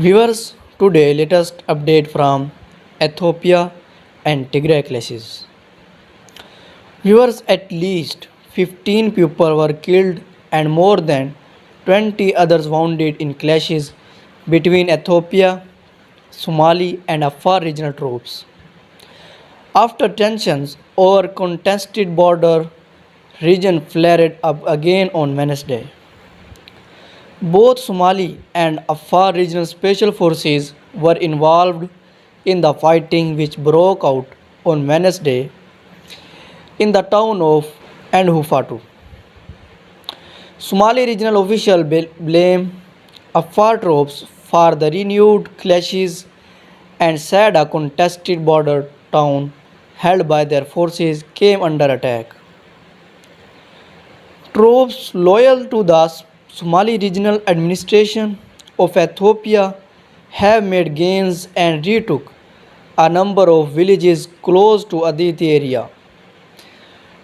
Viewers, today latest update from Ethiopia and Tigray clashes. Viewers, at least 15 people were killed and more than 20 others wounded in clashes between Ethiopia, Somali and Afar regional troops. After tensions over contested border region flared up again on Wednesday. Both Somali and Afar regional special forces were involved in the fighting which broke out on Wednesday in the town of Endhufatu. Somali regional officials blame Afar troops for the renewed clashes and said a contested border town held by their forces came under attack. Troops loyal to the Somali Regional Administration of Ethiopia have made gains and retook a number of villages close to Aditi area,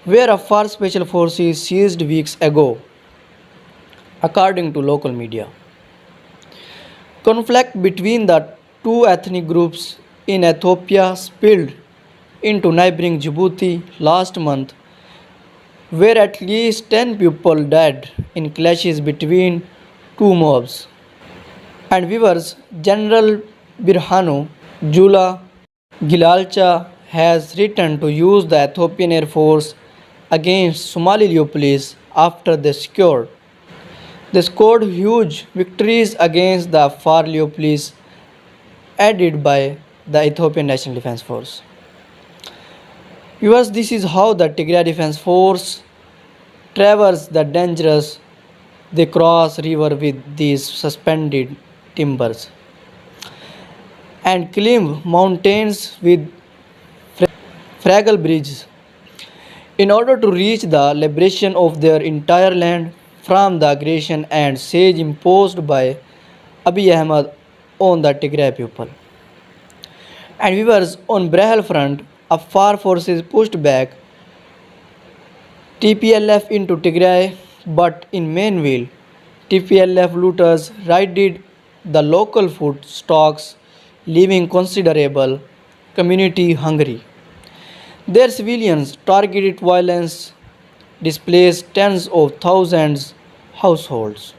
where Afar Special Forces seized weeks ago, according to local media. Conflict between the two ethnic groups in Ethiopia spilled into neighboring Djibouti last month, where at least 10 people died in clashes between two mobs. And viewers, General Birhanu Jula Gilalcha has written to use the Ethiopian Air Force against Somali Leopolis after they scored huge victories against the Afar Leopolis aided by the Ethiopian National Defense Force. Viewers, this is how the Tigray Defense Force traverse the dangerous. They cross river with these suspended timbers and climb mountains with fragile bridges in order to reach the liberation of their entire land from the aggression and siege imposed by Abiy Ahmed on the Tigray people. And viewers, on Brahel front, Afar forces pushed back TPLF into Tigray, but in Mainville, TPLF looters raided the local food stocks, leaving considerable community hungry. Their civilians targeted violence displaced tens of thousands households.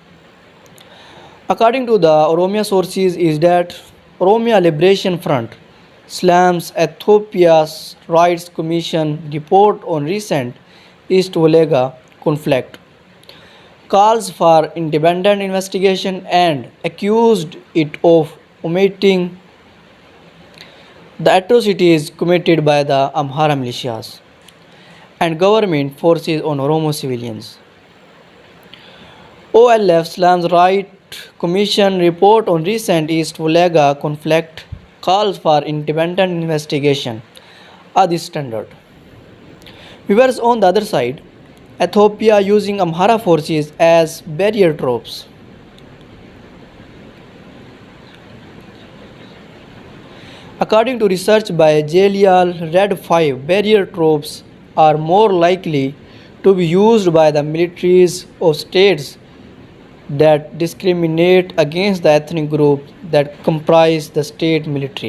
According to the Oromia sources, is that Oromia Liberation Front slams Ethiopia's Rights Commission report on recent East Wolega conflict, calls for independent investigation and accused it of omitting the atrocities committed by the Amhara militias and government forces on Oromo civilians. OLF slams Right Commission report on recent East Wolega conflict, calls for independent investigation are the standard. Viewers, on the other side, Ethiopia using Amhara forces as barrier troops. According to research by Jelial Red 5, barrier troops are more likely to be used by the militaries of states that discriminate against the ethnic group that comprise the state military.